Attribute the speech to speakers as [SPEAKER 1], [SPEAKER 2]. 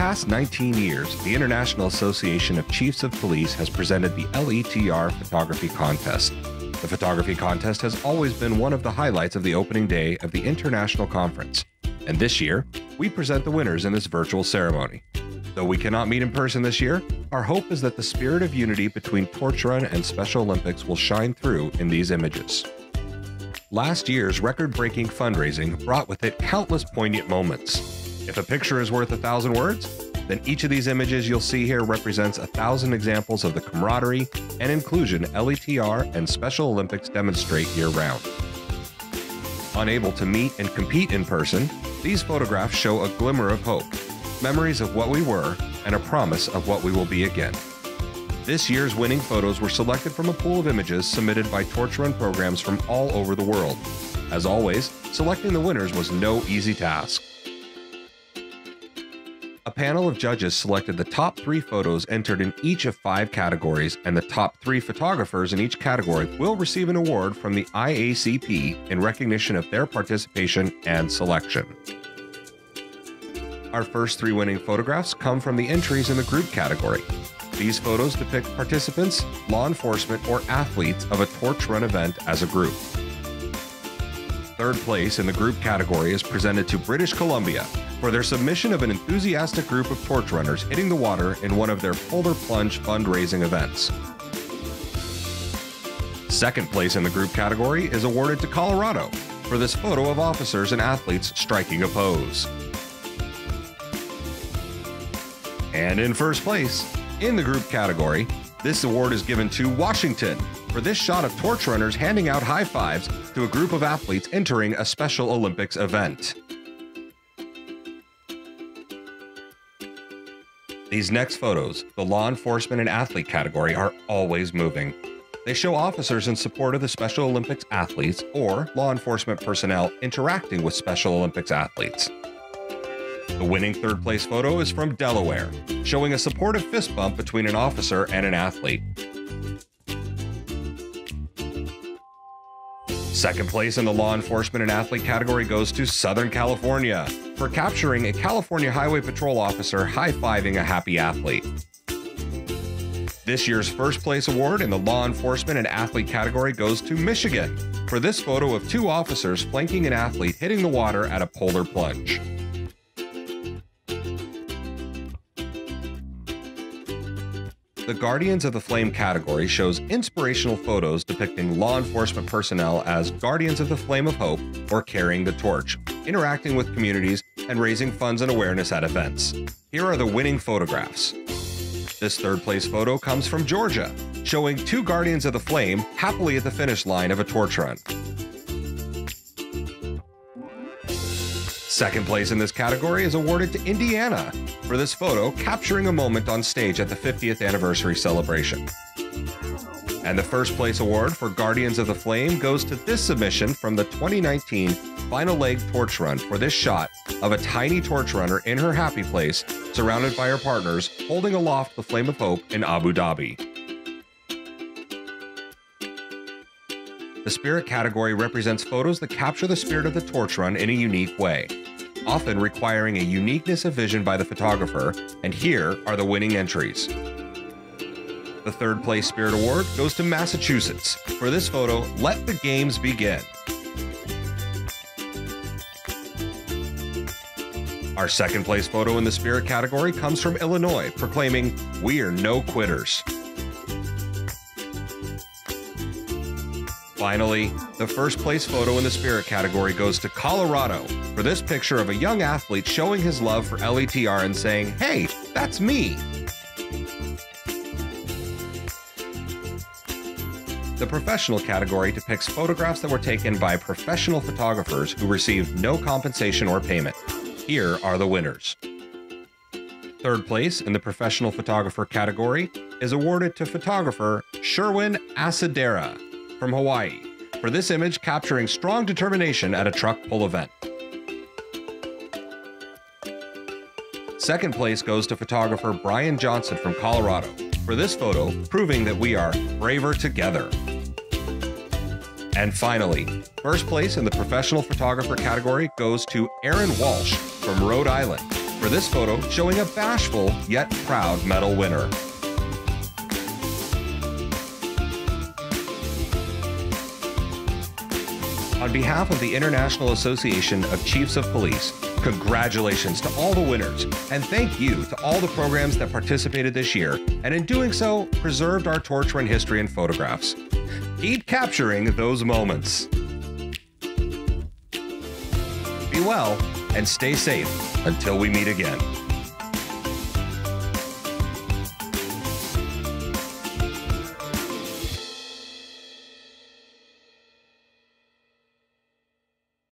[SPEAKER 1] past 19 years, the International Association of Chiefs of Police has presented the LETR Photography Contest. The photography contest has always been one of the highlights of the opening day of the International Conference, and this year, we present the winners in this virtual ceremony. Though we cannot meet in person this year, our hope is that the spirit of unity between Torch Run and Special Olympics will shine through in these images. Last year's record-breaking fundraising brought with it countless poignant moments. If a picture is worth 1,000 words, then each of these images you'll see here represents 1,000 examples of the camaraderie and inclusion LETR and Special Olympics demonstrate year-round. Unable to meet and compete in person, these photographs show a glimmer of hope, memories of what we were, and a promise of what we will be again. This year's winning photos were selected from a pool of images submitted by Torch Run programs from all over the world. As always, selecting the winners was no easy task. A panel of judges selected the top 3 photos entered in each of 5 categories, and the top 3 photographers in each category will receive an award from the IACP in recognition of their participation and selection. Our first 3 winning photographs come from the entries in the group category. These photos depict participants, law enforcement, or athletes of a Torch Run event as a group. Third place in the group category is presented to British Columbia for their submission of an enthusiastic group of torch runners hitting the water in one of their polar plunge fundraising events. Second place in the group category is awarded to Colorado for this photo of officers and athletes striking a pose. And in first place, in the group category, this award is given to Washington for this shot of torch runners handing out high fives to a group of athletes entering a Special Olympics event. These next photos, the law enforcement and athlete category, are always moving. They show officers in support of the Special Olympics athletes or law enforcement personnel interacting with Special Olympics athletes. The winning third place photo is from Delaware, showing a supportive fist bump between an officer and an athlete. Second place in the law enforcement and athlete category goes to Southern California for capturing a California Highway Patrol officer high-fiving a happy athlete. This year's first place award in the law enforcement and athlete category goes to Michigan for this photo of 2 officers flanking an athlete hitting the water at a polar plunge. The Guardians of the Flame category shows inspirational photos depicting law enforcement personnel as Guardians of the Flame of Hope or carrying the torch, interacting with communities and raising funds and awareness at events. Here are the winning photographs. This third place photo comes from Georgia, showing 2 Guardians of the Flame happily at the finish line of a torch run. Second place in this category is awarded to Indiana for this photo capturing a moment on stage at the 50th anniversary celebration. And the first place award for Guardians of the Flame goes to this submission from the 2019 Final Leg Torch Run for this shot of a tiny torch runner in her happy place, surrounded by her partners, holding aloft the Flame of Hope in Abu Dhabi. The Spirit category represents photos that capture the spirit of the torch run in a unique way, often requiring a uniqueness of vision by the photographer, and here are the winning entries. The third place Spirit Award goes to Massachusetts for this photo, Let the Games Begin. Our second place photo in the Spirit category comes from Illinois, proclaiming, "We're no quitters." Finally, the first place photo in the Spirit category goes to Colorado for this picture of a young athlete showing his love for LETR and saying, "Hey, that's me." The Professional category depicts photographs that were taken by professional photographers who received no compensation or payment. Here are the winners. Third place in the Professional Photographer category is awarded to photographer Sherwin Asadera from Hawaii for this image capturing strong determination at a truck pull event. Second place goes to photographer Brian Johnson from Colorado for this photo proving that we are braver together. And finally, first place in the Professional Photographer category goes to Aaron Walsh from Rhode Island for for this photo showing a bashful yet proud medal winner. On behalf of the International Association of Chiefs of Police, congratulations to all the winners, and thank you to all the programs that participated this year, and in doing so, preserved our torch run history in photographs. Keep capturing those moments. Be well and stay safe until we meet again.